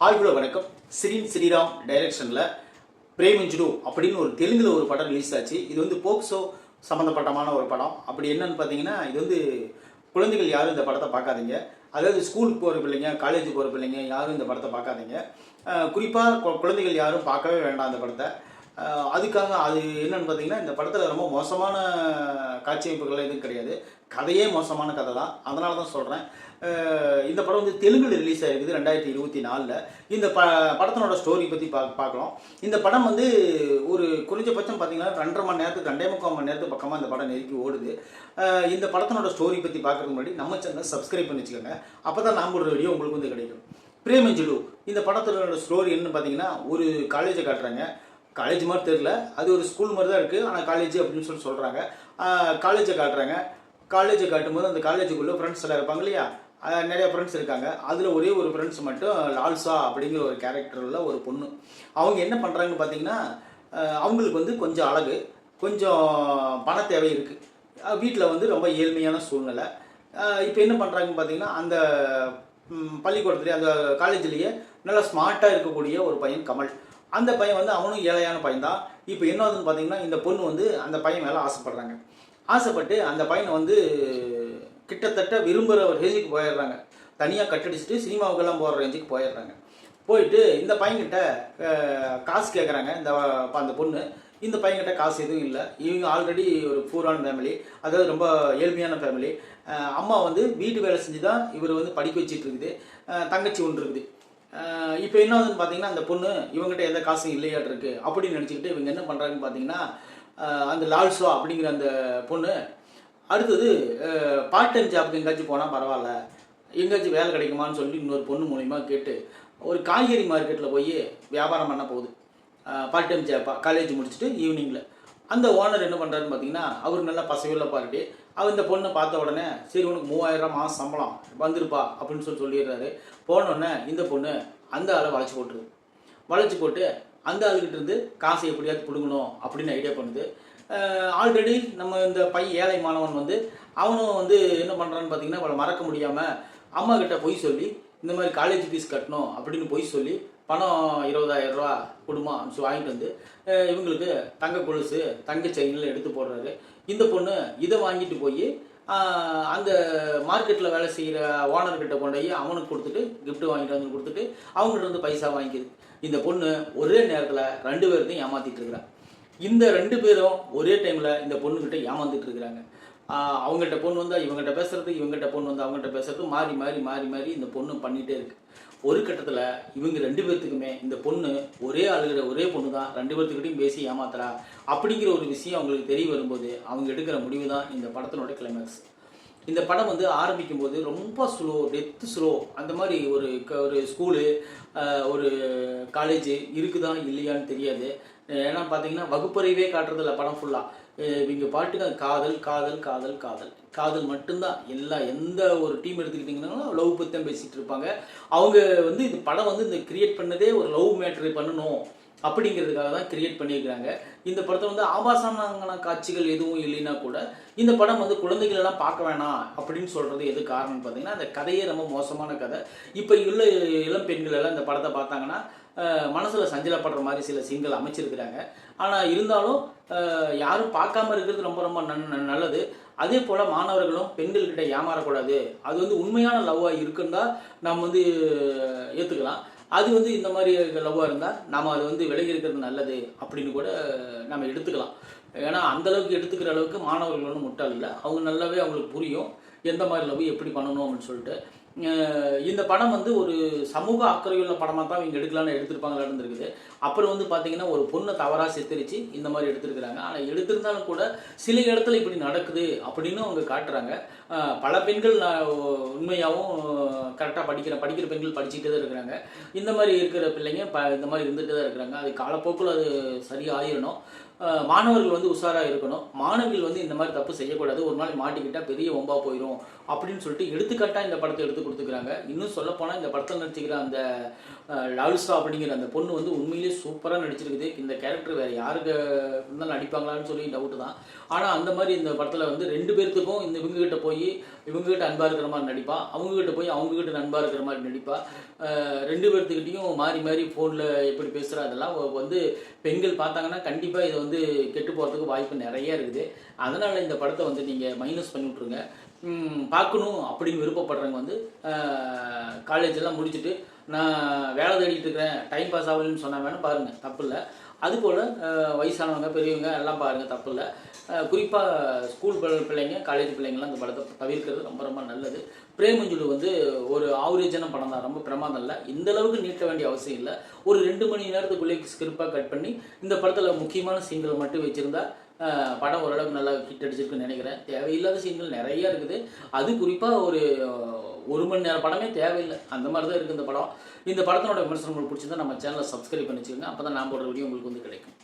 ஆய்வுல வணக்கம். சிரீன் ஸ்ரீராம் டைரக்ஷனில் பிரேமிஞ்சுடு அப்படின்னு ஒரு தெலுங்குல ஒரு படம் ரிலீஸ் ஆச்சு. இது வந்து போக்சோ சம்மந்தப்பட்டமான ஒரு படம். அப்படி என்னன்னு பார்த்தீங்கன்னா, இது வந்து குழந்தைகள் யாரும் இந்த படத்தை பார்க்காதீங்க. அதாவது ஸ்கூலுக்கு போகிற பிள்ளைங்க, காலேஜ் போகிற பிள்ளைங்க யாரும் இந்த படத்தை பார்க்காதீங்க. குறிப்பாக குழந்தைகள் யாரும் பார்க்கவே வேண்டாம் இந்த படத்தை. அதுக்காக அது என்னன்னு பார்த்தீங்கன்னா, இந்த படத்தில் ரொம்ப மோசமான காட்சி அமைப்புகள் எதுவும் கிடையாது. கதையே மோசமான கதை தான். அதனால தான் சொல்கிறேன். இந்த படம் வந்து தெலுங்குல ரிலீஸ் ஆகிருக்குது 2024. இந்த படத்தினோட ஸ்டோரி பற்றி பார்க்கலாம். இந்த படம் வந்து ஒரு குறைஞ்சபட்சம் பார்த்தீங்கன்னா 2.5 மணி நேரத்துக்கு 2.25 மணி நேரத்துக்கு பக்கமாக இந்த படம் நெருக்கி ஓடுது. இந்த படத்தினோட ஸ்டோரி பற்றி பார்க்கறதுக்கு முன்னாடி நம்ம சேனல் சப்ஸ்கிரைப் பண்ணி வச்சுக்கோங்க. அப்போ தான் நான் ஒரு வீடியோ உங்களுக்கு வந்து கிடைக்கும். பிரேமிஞ்சுடு இந்த படத்தோட ஸ்டோரி என்னன்னு பார்த்தீங்கன்னா, ஒரு காலேஜை காட்டுறாங்க. காலேஜ் மாதிரி தெரியல, அது ஒரு ஸ்கூல் மாதிரி தான் இருக்குது. ஆனால் காலேஜ் அப்படின்னு சொல்கிறாங்க. காலேஜை காட்டுறாங்க. காலேஜை காட்டும்போது அந்த காலேஜுக்குள்ளே ஃப்ரெண்ட்ஸ் எல்லாம் இருப்பாங்க இல்லையா, நிறைய ஃப்ரெண்ட்ஸ் இருக்காங்க. அதில் ஒரே ஒரு ஃப்ரெண்ட்ஸ் மட்டும் லால்சா அப்படிங்கிற ஒரு கேரக்டரில் ஒரு பொண்ணு. அவங்க என்ன பண்ணுறாங்கன்னு பார்த்தீங்கன்னா, அவங்களுக்கு வந்து கொஞ்சம் அழகு, கொஞ்சம் பண தேவை இருக்குது. வீட்டில் வந்து ரொம்ப ஏழ்மையான சூழ்நிலை. இப்போ என்ன பண்ணுறாங்கன்னு பார்த்தீங்கன்னா, அந்த பள்ளிக்கூடத்துலேயே அந்த காலேஜ்லேயே நல்லா ஸ்மார்ட்டாக இருக்கக்கூடிய ஒரு பையன் கமல். அந்த பையன் வந்து அவனும் ஏழையான பையன் தான். இப்போ என்ன ஆகுதுன்னு பார்த்தீங்கன்னா, இந்த பொண்ணு வந்து அந்த பையன் மேலே ஆசைப்படுறாங்க. ஆசைப்பட்டு அந்த பையனை வந்து கிட்டத்தட்ட விரும்புகிற ஒரு ரேஞ்சுக்கு போயிடுறாங்க. தனியாக கட்டடிச்சுட்டு சினிமாவுக்கெல்லாம் போகிற ரேஞ்சுக்கு போயிடுறாங்க. போயிட்டு இந்த பையன்கிட்ட காசு கேட்குறாங்க. அந்த பொண்ணு இந்த பையன்கிட்ட காசு எதுவும் இல்லை. இவங்க ஆல்ரெடி ஒரு பூரான ஃபேமிலி, அதாவது ரொம்ப ஏழ்மையான ஃபேமிலி. அம்மா வந்து வீட்டு வேலை செஞ்சு தான் இவர் வந்து படிக்க வச்சுட்டு இருக்குது. தங்கச்சி ஒன்று இருக்குது. இப்போ என்ன ஆகுதுன்னு பார்த்தீங்கன்னா, அந்த பொண்ணு இவங்ககிட்ட எந்த காசும் இல்லையாட்டு இருக்கு அப்படின்னு நினச்சிக்கிட்டு இவங்க என்ன பண்ணுறாங்கன்னு பார்த்தீங்கன்னா, அந்த லால்சா அப்படிங்கிற அந்த பொண்ணு அடுத்தது பார்ட் டைம் ஜாப்புக்கு எங்கேயாச்சும் போனால் பரவாயில்ல, எங்கேயாச்சும் வேலை கிடைக்குமான்னு சொல்லி இன்னொரு பொண்ணு மூலிமா கேட்டு ஒரு காய்கறி மார்க்கெட்டில் போய் வியாபாரம் பண்ண போகுது. பார்ட் டைம் ஜாப்பாக காலேஜ் முடிச்சுட்டு ஈவினிங்கில். அந்த ஓனர் என்ன பண்ணுறாருன்னு பார்த்தீங்கன்னா, அவர் நல்லா பசவில்ல பாருட்டு அவர் இந்த பொண்ணை பார்த்த உடனே, சரி உனக்கு 3000 மாதம் சம்பளம் வந்துருப்பா அப்படின்னு சொல்லிடுறாரு. போனோடனே இந்த பொண்ணு அந்த ஆளை வளைச்சி போட்டுருது. வளைச்சி போட்டு அந்த ஆளுகிட்ட இருந்து காசை எப்படியாவது பிடுங்கணும் அப்படின்னு ஐடியா பண்ணுது. ஆல்ரெடி நம்ம இந்த ஏழை மாணவன் வந்து அவனும் வந்து என்ன பண்ணுறான்னு பார்த்தீங்கன்னா, அவளை மறக்க முடியாமல் அம்மா கிட்ட பொய் சொல்லி இந்த மாதிரி காலேஜ் ஃபீஸ் கட்டணும் அப்படின்னு பொய் சொல்லி பணம் 20,000 ரூபா கொடுமா அப்படின்னு வாங்கிட்டு வந்து இவங்களுக்கு தங்க கொலுசு தங்க செயினில் எடுத்து போடுறாரு. இந்த பொண்ணு இதை வாங்கிட்டு போய் அந்த மார்க்கெட்டில் வேலை செய்கிற ஓனர்கிட்ட கொண்டு போய் அவனுக்கு கொடுத்துட்டு கிஃப்ட்டு வாங்கிட்டு வந்து கொடுத்துட்டு அவங்ககிட்ட வந்து பைசா வாங்கிக்குது. இந்த பொண்ணு ஒரே நேரத்தில் 2 பேர்த்தையும் ஏமாற்றிட்டு இருக்கிறான். இந்த 2 பேரும் ஒரே டைமில் இந்த பொண்ணுக்கிட்ட ஏமாந்துட்டு இருக்கிறாங்க. அவங்ககிட்ட பொண்ணு வந்தால் இவங்ககிட்ட பேசுறது, இவங்ககிட்ட பொண்ணு வந்து அவங்ககிட்ட பேசுறது, மாறி மாறி மாறி மாறி இந்த பொண்ணு பண்ணிகிட்டே இருக்கு. ஒரு கட்டத்தில் இவங்க 2 பேர்த்துக்குமே இந்த பொண்ணு ஒரே ஆளுகிற ஒரே பொண்ணு தான் 2 பேர்த்துக்கிட்டையும் பேசி ஏமாத்துறா அப்படிங்கிற ஒரு விஷயம் அவங்களுக்கு தெரிய வரும்போது அவங்க எடுக்கிற முடிவு தான் இந்த படத்தினோட கிளைமேக்ஸ். இந்த படம் வந்து ஆரம்பிக்கும் போது ரொம்ப ஸ்லோ, டெத்து ஸ்லோ. அந்த மாதிரி ஒரு ஸ்கூலு, ஒரு காலேஜ் இருக்குதா இல்லையான்னு தெரியாது. ஏன்னா பார்த்தீங்கன்னா வகுப்பறையவே காட்டுறதில்ல படம் ஃபுல்லாக. இவங்க பாட்டுக்கு காதல் காதல் காதல் காதல் காதல் மட்டும்தான். எந்த ஒரு டீம் எடுத்துக்கிட்டிங்கன்னா லவ் பற்றி தான் பேசிகிட்டு இருப்பாங்க. அவங்க வந்து இந்த படம் வந்து இந்த கிரியேட் பண்ணதே ஒரு லவ் மேட்ரு பண்ணணும் அப்படிங்கிறதுக்காக தான் கிரியேட் பண்ணியிருக்கிறாங்க. இந்த படத்தில் வந்து ஆபாசமான காட்சிகள் எதுவும் இல்லைன்னா கூட இந்த படம் வந்து குழந்தைகள் எல்லாம் பார்க்க வேணாம் அப்படின்னு சொல்கிறது எது காரணம்னு பார்த்தீங்கன்னா, அந்த கதையே ரொம்ப மோசமான கதை. இப்போ உள்ள இளம் பெண்கள் எல்லாம் இந்த படத்தை பார்த்தாங்கன்னா மனசில் சஞ்சலப்படுற மாதிரி சில சீன்கள் அமைச்சிருக்கிறாங்க. ஆனால் இருந்தாலும் யாரும் பார்க்காம இருக்கிறது ரொம்ப ரொம்ப நல்லது. அதே போல் மாணவர்களும் பெண்கள்கிட்ட ஏமாறக்கூடாது. அது வந்து உண்மையான லவ்வாக இருக்குன்னு தான் நம்ம வந்து ஏற்றுக்கலாம். அது வந்து இந்த மாதிரி லவ்வாக இருந்தால் நம்ம அது வந்து விலகி இருக்கிறது நல்லது அப்படின்னு கூட நம்ம எடுத்துக்கலாம். ஏன்னா அந்தளவுக்கு எடுத்துக்கிற அளவுக்கு மாணவர்கள் ஒன்றும் முட்டாள் இல்லை. அவங்க நல்லாவே அவங்களுக்கு புரியும் எந்த மாதிரி லவ் எப்படி பண்ணணும் அப்படின்னு சொல்லிட்டு. இந்த படம் வந்து ஒரு சமூக அக்கறையுள்ள படமாக தான் இவங்க எடுக்கலான்னு எடுத்திருப்பாங்களான்னு இருக்குது. அப்புறம் வந்து பார்த்தீங்கன்னா, ஒரு பொண்ணை தவறாக சித்தரித்து இந்த மாதிரி எடுத்திருக்கிறாங்க. ஆனால் எடுத்திருந்தாலும் கூட சில இடத்துல இப்படி நடக்குது அப்படின்னு அவங்க காட்டுறாங்க. பல பெண்கள் உண்மையாகவும் கரெக்டாக படிக்கிற பெண்கள் படிச்சுக்கிட்டே தான் இருக்கிறாங்க. இந்த மாதிரி இருக்கிற பிள்ளைங்க இந்த மாதிரி இருந்துகிட்டு தான் இருக்கிறாங்க. அது காலப்போக்கில் அது சரியாக ஆயிடணும். மாணவர்கள் வந்து உஷாராக இருக்கணும். மாணவிகள் வந்து இந்த மாதிரி தப்பு செய்யக்கூடாது. ஒரு நாள் மாட்டிக்கிட்டால் பெரிய ஒம்பா போயிடும் அப்படின்னு சொல்லிட்டு எடுத்துக்காட்டாக இந்த படத்தை எடுத்து கொடுத்துக்கிறாங்க. இன்னும் சொல்லப்போனால் இந்த படத்தில் நடிச்சுக்கிற அந்த லால்சா அப்படிங்கிற அந்த பொண்ணு வந்து உண்மையிலேயே சூப்பராக நடிச்சிருக்குது. இந்த கேரக்டர் வேறு யாருக்கு இருந்தாலும் நடிப்பாங்களான்னு சொல்லி டவுட்டு தான். ஆனால் அந்த மாதிரி இந்த படத்தில் வந்து 2 பேர்த்துக்கும் இவங்ககிட்ட போய் போய் இவங்ககிட்ட அன்பாக இருக்கிற மாதிரி நடிப்பா, அவங்ககிட்ட போய் அவங்ககிட்ட அன்பாக இருக்கிற மாதிரி நடிப்பா. 2 பேர்த்துக்கிட்டையும் மாறி மாறி ஃபோனில் எப்படி பேசுகிறா, அதெல்லாம் வந்து பெண்கள் பார்த்தாங்கன்னா கண்டிப்பாக இதை வந்து கெட்டு போகிறதுக்கு வாய்ப்பு நிறைய இருக்குது. அதனால் இந்த படத்தை வந்து நீங்கள் மைனஸ் பண்ணி விட்ருங்க. பார்க்கணும் அப்படின்னு விருப்பப்படுறவங்க வந்து காலேஜெல்லாம் முடிச்சுட்டு நான் வேலை தேடிட்டு இருக்கிறேன், டைம் பாஸ் ஆகலன்னு சொன்னால் வேணால் பாருங்கள், தப்பு இல்லை. அதுபோல் வயசானவங்க பெரியவங்க எல்லாம் பாருங்கள், தப்பு இல்லை. குறிப்பாக ஸ்கூல் பிள்ளைங்க காலேஜ் பிள்ளைங்கள்லாம் இந்த படத்தை தவிர்க்கிறது ரொம்ப ரொம்ப நல்லது. பிரேமஞ்சுடு வந்து ஒரு ஆவரேஜான படம் தான், ரொம்ப பிரமாதம் இல்லை. இந்த அளவுக்கு நீட்ட வேண்டிய அவசியம் இல்லை. ஒரு 2 மணி நேரத்துக்குள்ளே ஸ்கிரிப்பாக கட் பண்ணி இந்த படத்தில் முக்கியமான சீன்களை மட்டும் வச்சுருந்தா படம் ஓரளவுக்கு நல்லா ஹிட் அடிச்சிருக்குன்னு நினைக்கிறேன். தேவையில்லாத சீன்கள் நிறையா இருக்குது. அது குறிப்பாக ஒரு 1 மணி நேரம் படமே தேவையில்லை, அந்த மாதிரி தான் இருக்குது இந்த படம். இந்த படத்தினோட விமர்சனம் உங்களுக்கு பிடிச்சிருந்தா நம்ம சேனலை சப்ஸ்கிரைப் பண்ணி வச்சுக்கோங்க. அப்போ தான் நான் போடுற வீடியோ உங்களுக்கு வந்து கிடைக்கும்.